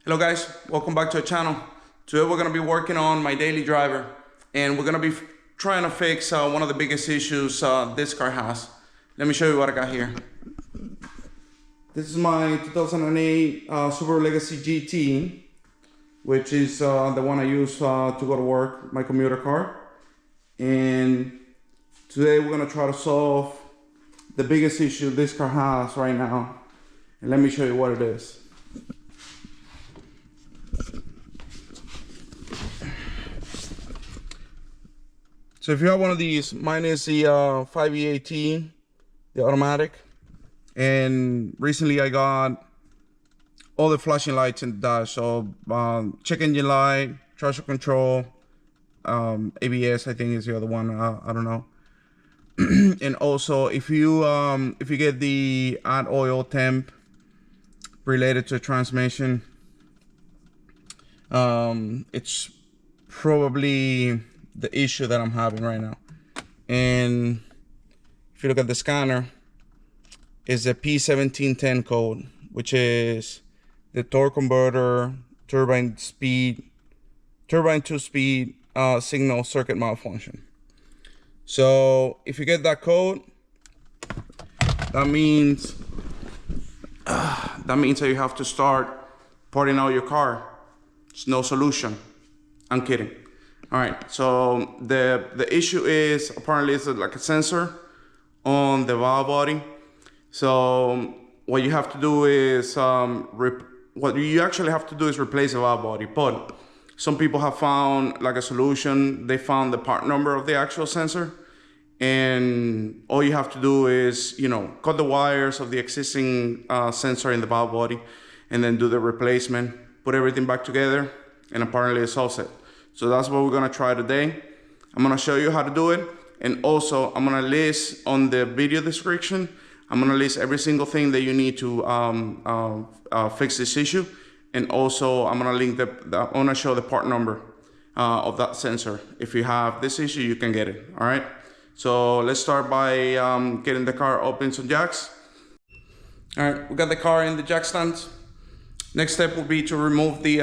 Hello guys, welcome back to the channel. Today we're going to be working on my daily driver and we're going to be trying to fix one of the biggest issues this car has. Let me show you what I got here. This is my 2008 Subaru Legacy GT, which is the one I use to go to work, my commuter car. And today we're going to try to solve the biggest issue this car has right now. And let me show you what it is. So if you have one of these, mine is the 5E18, the automatic. And recently I got all the flashing lights in the dash. So check engine light, traction control, ABS I think is the other one, I don't know. And also if you get the add oil temp related to transmission, it's probably the issue that I'm having right now. And if you look at the scanner, is the P1710 code, which is the torque converter turbine to speed signal circuit malfunction. So if you get that code, that means that you have to start porting out your car. It's no solution. I'm kidding. All right, so the issue is apparently it's like a sensor on the valve body. So what you have to do is what you actually have to do is replace the valve body. But some people have found like a solution. They found the part number of the actual sensor, and all you have to do is cut the wires of the existing sensor in the valve body, and then do the replacement. Put everything back together, and apparently it's all set. So that's what we're gonna try today. I'm gonna show you how to do it. And also I'm gonna list on the video description, I'm gonna list every single thing that you need to fix this issue. And also I'm gonna link I'm gonna show the part number of that sensor. If you have this issue, you can get it, all right? So let's start by getting the car up in some jacks. All right, we got the car in the jack stands. Next step will be to remove the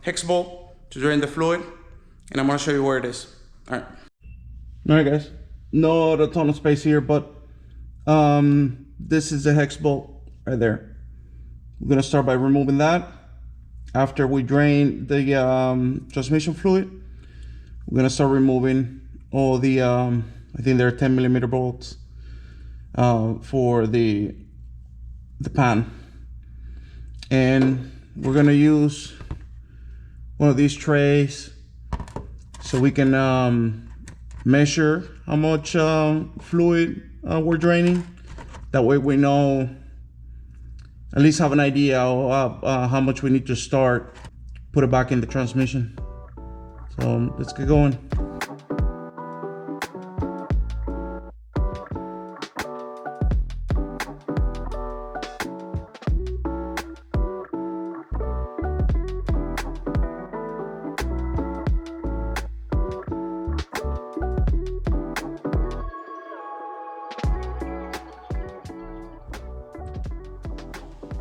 hex bolt to drain the fluid. And I'm gonna show you where it is. All right guys, not a ton of space here, but this is the hex bolt right there. We're gonna start by removing that. After we drain the transmission fluid, we're gonna start removing all the I think there are 10mm bolts for the pan. And we're gonna use one of these trays so we can measure how much fluid we're draining. That way we know, at least have an idea of how much we need to start, put it back in the transmission. So let's get going.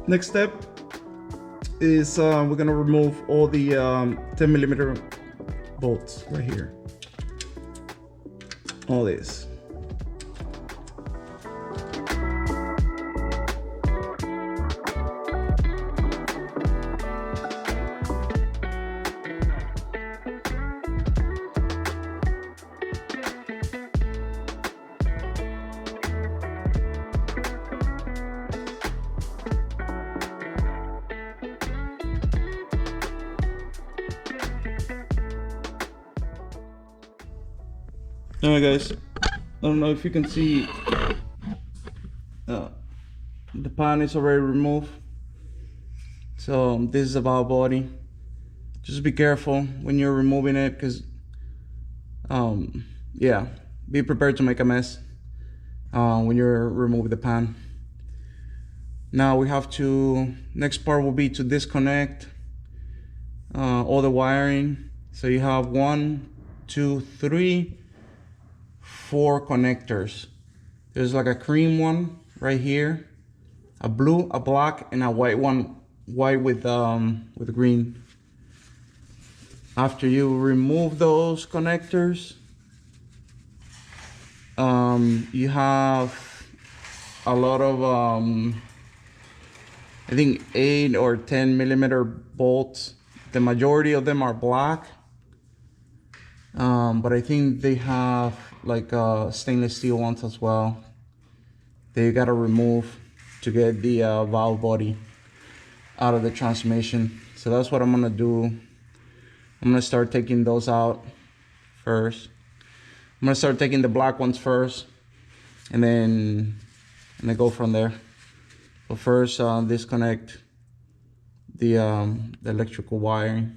Next step is we're gonna remove all the 10mm bolts right here. All this. Alright guys, I don't know if you can see, the pan is already removed. So this is the valve body. Just be careful when you're removing it, because yeah, be prepared to make a mess when you're removing the pan. Now we have to, next part will be to disconnect all the wiring. So you have 1, 2, 3, 4 connectors. There's like a cream one right here, a blue, a black, and a white one white with green. After you remove those connectors, you have a lot of I think 8 or 10 millimeter bolts. The majority of them are black, but I think they have like stainless steel ones as well. They gotta remove to get the valve body out of the transmission. So that's what I'm gonna do. I'm gonna start taking those out first. I'm gonna start taking the black ones first, and then go from there. But first, disconnect the electrical wiring.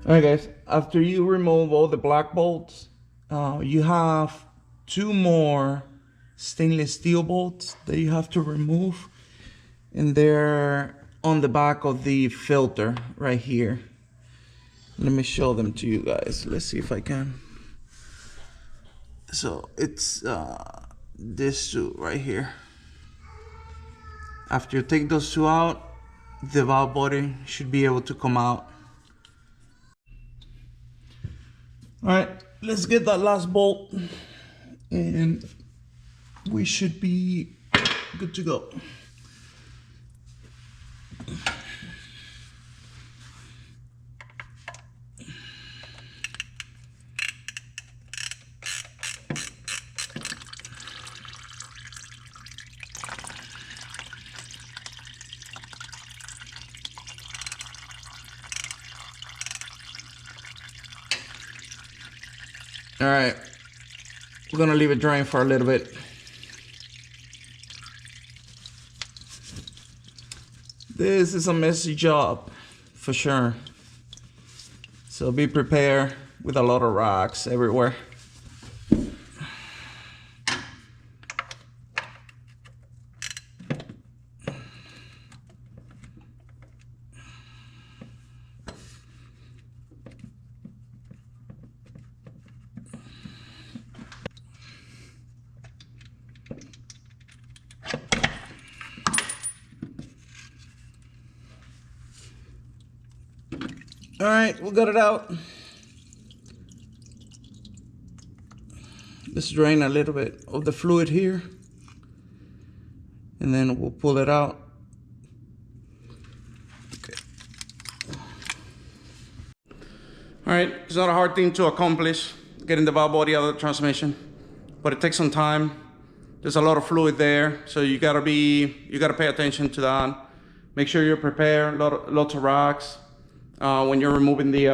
Alright guys, after you remove all the black bolts, you have 2 more stainless steel bolts that you have to remove, and they're on the back of the filter right here. Let me show them to you guys. Let's see if I can. So it's this 2 right here. After you take those 2 out, the valve body should be able to come out. All right, let's get that last bolt and we should be good to go. All right, we're gonna leave it drying for a little bit. This is a messy job, for sure. So be prepared with a lot of rocks everywhere. All right, we got it out. Let's drain a little bit of the fluid here, and then we'll pull it out. Okay. All right, it's not a hard thing to accomplish, getting the valve body out of the transmission, but it takes some time. there's a lot of fluid there, so you gotta pay attention to that. Make sure you're prepared. Lots of rocks when you're removing the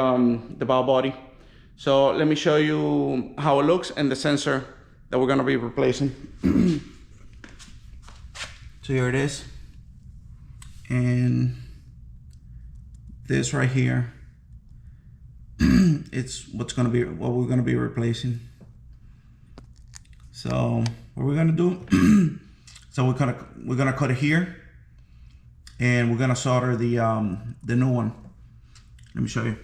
valve body. So let me show you how it looks and the sensor that we're gonna be replacing. So here it is, and this right here, it's what we're gonna be replacing. So what we're gonna do, so we're gonna cut it here, and we're gonna solder the new one. Let me show you.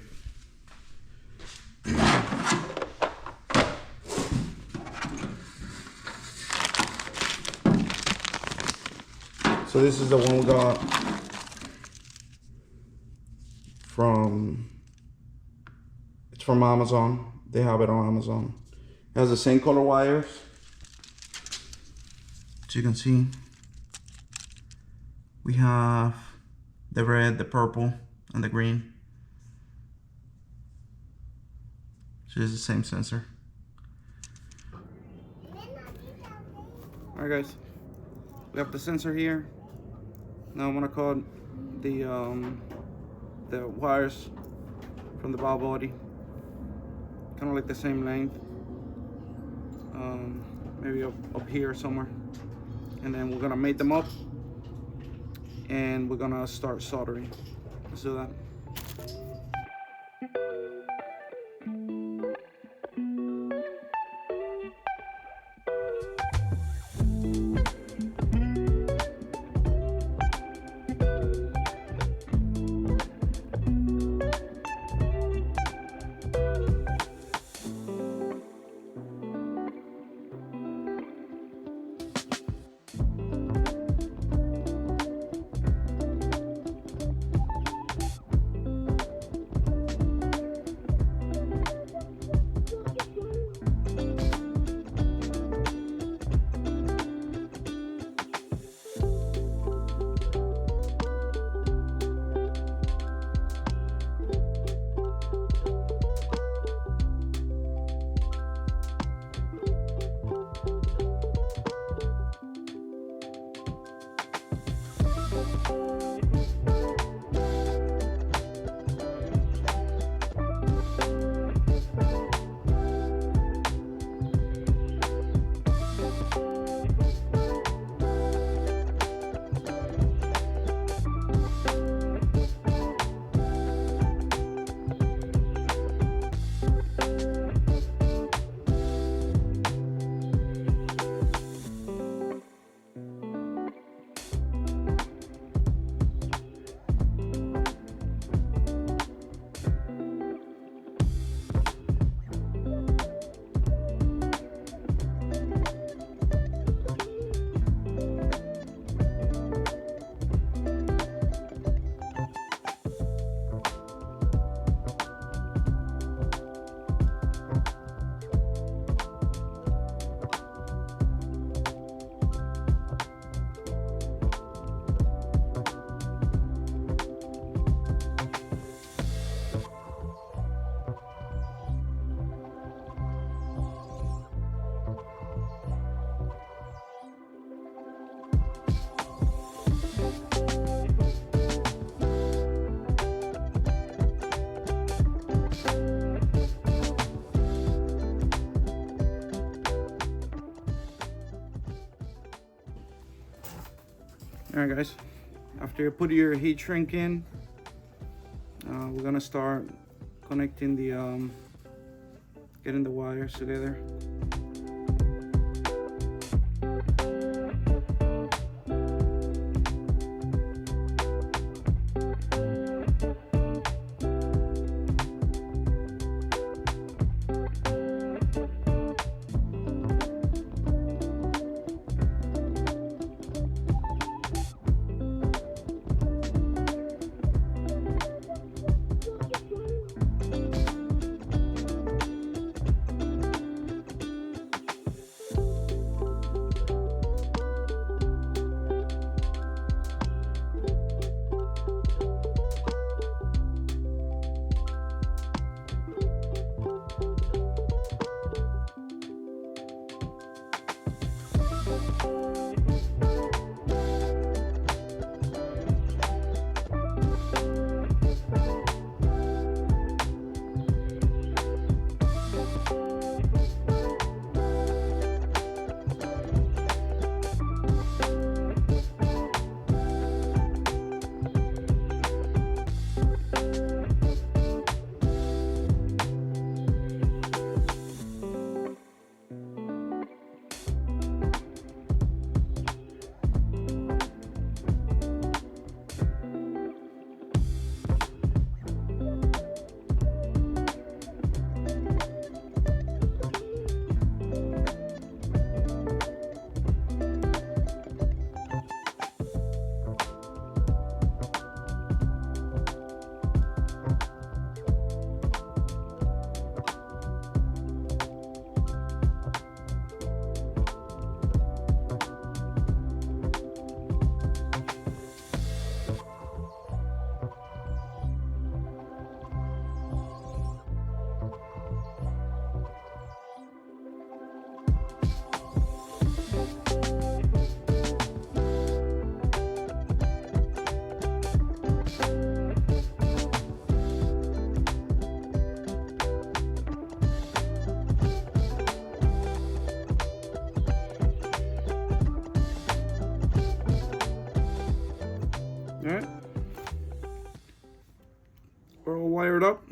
So this is the one we got it's from Amazon. They have it on Amazon. It has the same color wires. As you can see, we have the red, the purple, and the green. So it's the same sensor. Alright guys, we have the sensor here. Now I'm gonna cut the wires from the valve body, kind of like the same length, maybe up here somewhere, and then we're gonna mate them up and we're gonna start soldering. Let's do that. Alright guys, after you put your heat shrink in, we're gonna start connecting getting the wires together. All right, we're all wired up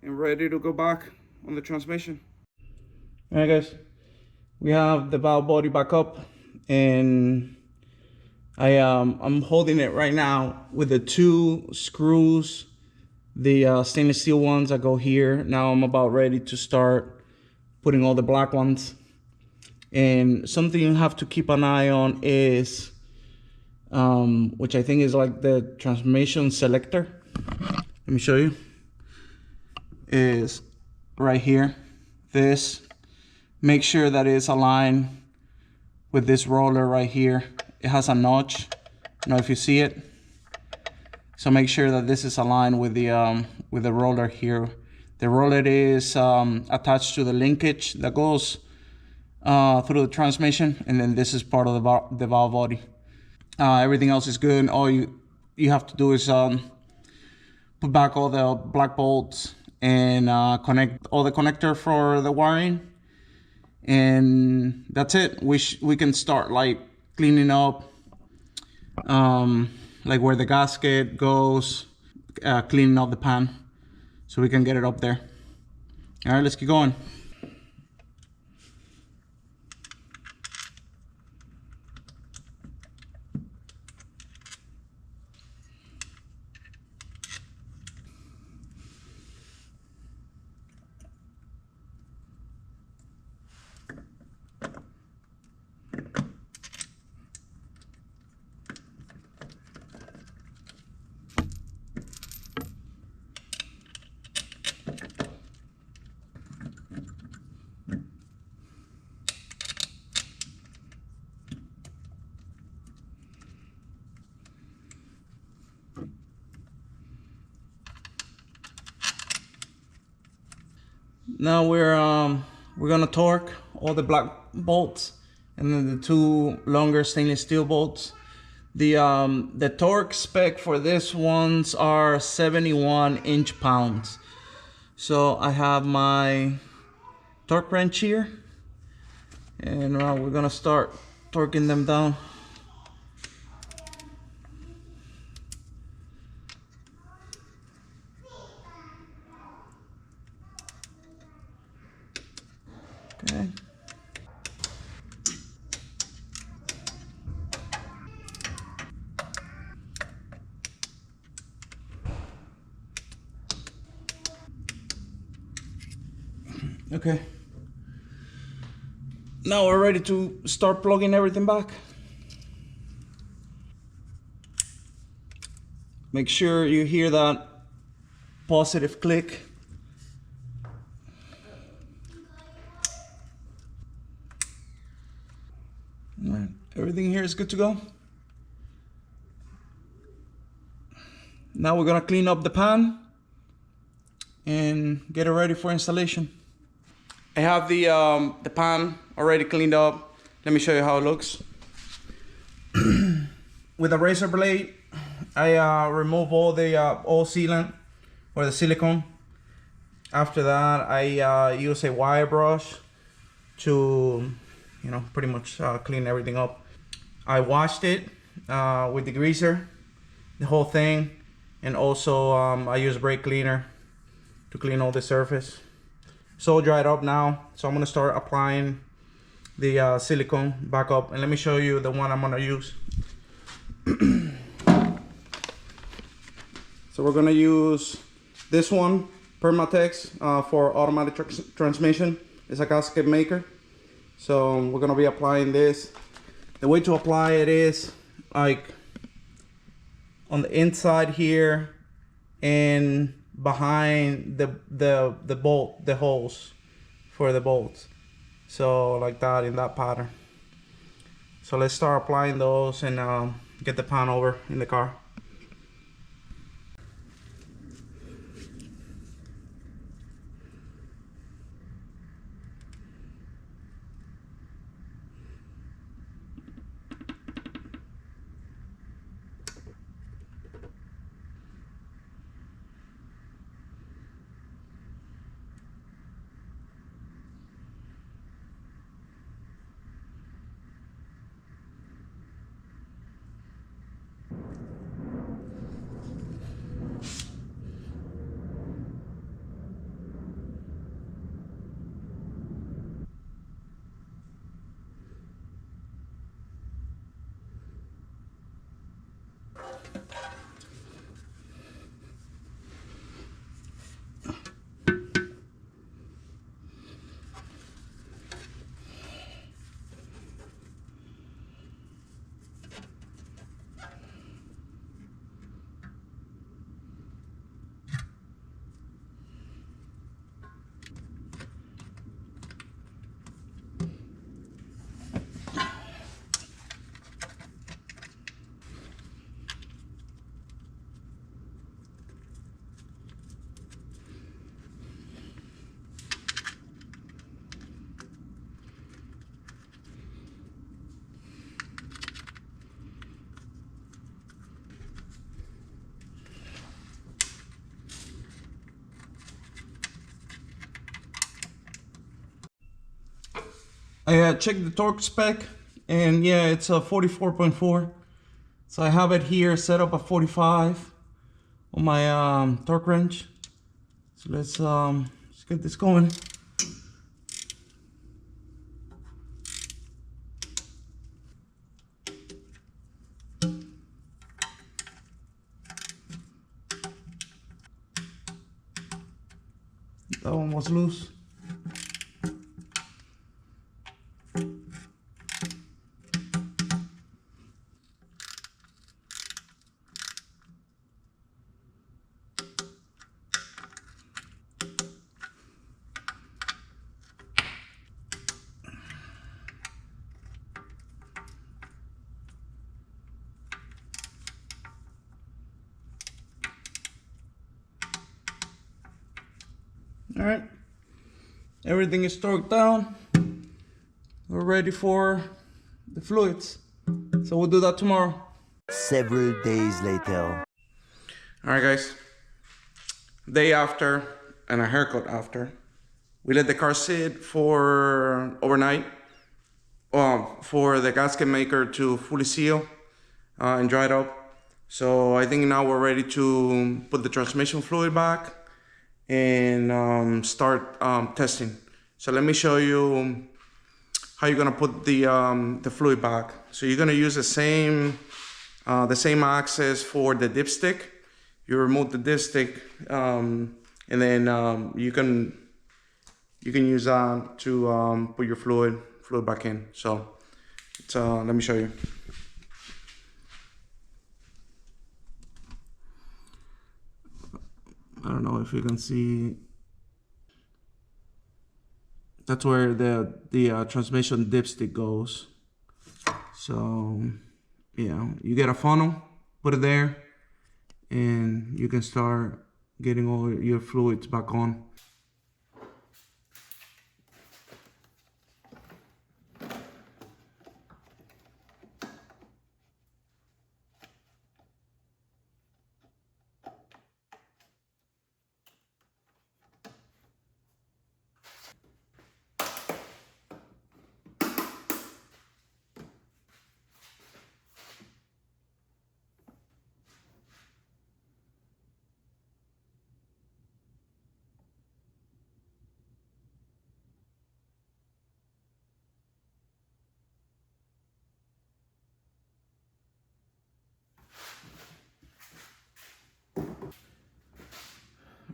and ready to go back on the transmission. All right, guys, we have the valve body back up, and I'm holding it right now with the 2 screws, the stainless steel ones that go here. Now I'm about ready to start putting all the black ones. And something you have to keep an eye on is, which I think is like the transmission selector. Let me show you. Is right here. This, make sure that it's aligned with this roller right here. It has a notch. I don't know if you see it. So make sure that this is aligned with the roller here. The roller is attached to the linkage that goes through the transmission, and then this is part of the valve body. Everything else is good. All you have to do is put back all the black bolts and connect all the connector for the wiring, and that's it. We can start like cleaning up like where the gasket goes, cleaning up the pan so we can get it up there. All right, let's keep going. Now we're gonna torque all the black bolts and then the 2 longer stainless steel bolts. The torque spec for this ones are 71 inch-pounds. So I have my torque wrench here, and we're gonna start torquing them down. Okay. Okay. Now we're ready to start plugging everything back. Make sure you hear that positive click. All right. Everything here is good to go. Now we're gonna clean up the pan and get it ready for installation. I have the pan already cleaned up. Let me show you how it looks. With a razor blade, I remove all the oil sealant or the silicone. After that, I use a wire brush to, pretty much clean everything up. I washed it with the greaser, the whole thing, and also I use brake cleaner to clean all the surface. It's all dried up now, so I'm gonna start applying the silicone back up, and let me show you the one I'm gonna use. So we're gonna use this one, Permatex, for automatic transmission. It's a gasket maker. So we're gonna be applying this. The way to apply it is like on the inside here and behind the bolt, the holes for the bolts. So like that, in that pattern. So let's start applying those and get the pan over in the car. I checked the torque spec, and yeah, it's a 44.4. So I have it here set up at 45 on my torque wrench. So let's get this going. That one was loose. All right, everything is torqued down. We're ready for the fluids. So we'll do that tomorrow. Several days later. All right, guys. Day after and a haircut after. We let the car sit for overnight for the gasket maker to fully seal and dry it up. So I think now we're ready to put the transmission fluid back and start testing. So let me show you how you're gonna put the fluid back. So you're gonna use the same access for the dipstick. You remove the dipstick and then you can use that to put your fluid back in. So it's, let me show you. I don't know if you can see. That's where the transmission dipstick goes. So yeah, you get a funnel, put it there, and you can start getting all your fluids back on.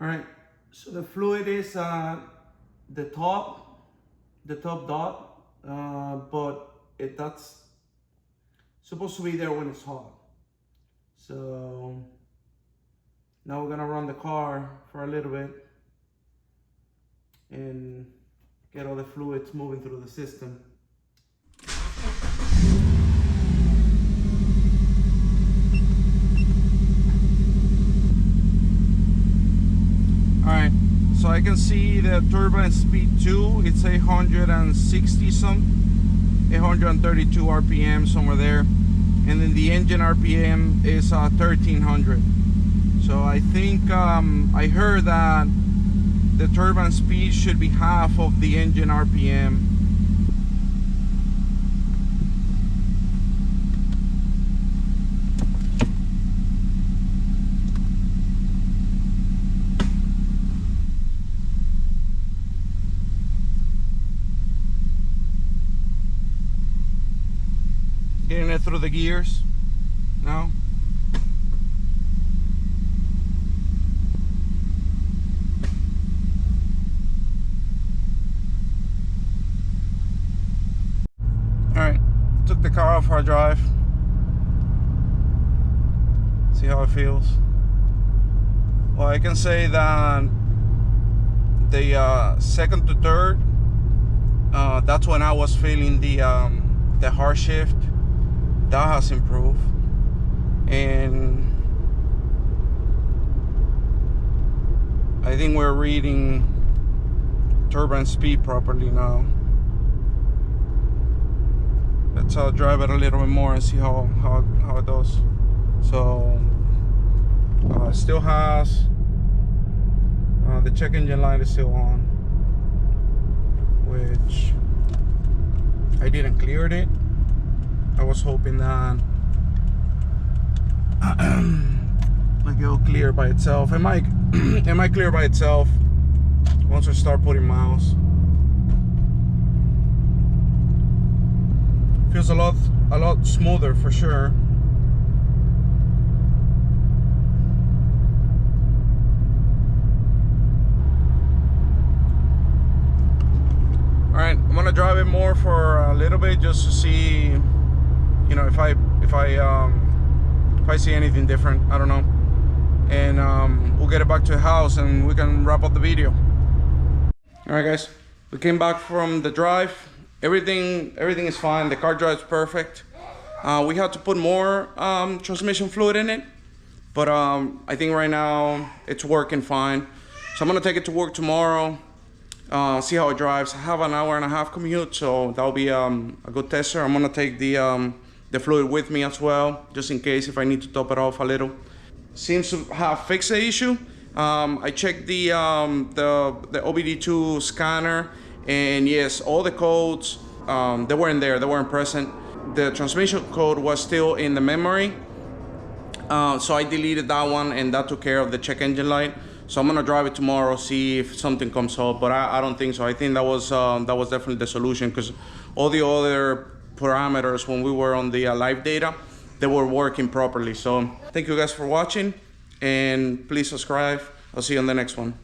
All right, so the fluid is the top dot, but that's supposed to be there when it's hot. So now we're gonna run the car for a little bit and get all the fluids moving through the system. Alright, so I can see the turbine speed 2, it's 860 some, 832 RPM, somewhere there. And then the engine RPM is 1300. So I think I heard that the turbine speed should be half of the engine RPM. Getting it through the gears now. Alright, took the car off for a drive. See how it feels. Well, I can say that the second to third, that's when I was feeling the hard shift. That has improved, and I think we're reading turbine speed properly now. Let's drive it a little bit more and see how it does. So it still has the check engine light is still on, which I didn't clear it. I was hoping that like it'll clear by itself. It might clear by itself once I start putting miles. Feels a lot smoother for sure. All right, I'm gonna drive it more for a little bit just to see, you know, if I see anything different. I don't know, and we'll get it back to the house and we can wrap up the video. All right, guys, we came back from the drive. Everything is fine. The car drives perfect. We had to put more transmission fluid in it, but I think right now it's working fine. So I'm gonna take it to work tomorrow. See how it drives. I have an hour and a half commute, so that'll be a good tester. I'm gonna take the fluid with me as well, just in case if I need to top it off a little. Seems to have fixed the issue. I checked the OBD2 scanner, and yes, all the codes, they weren't there, they weren't present. The transmission code was still in the memory, so I deleted that one, and that took care of the check engine light. So I'm gonna drive it tomorrow, see if something comes up, but I don't think so. I think that was definitely the solution, because all the other parameters when we were on the live data, they were working properly. So thank you guys for watching, and please subscribe. I'll see you on the next one.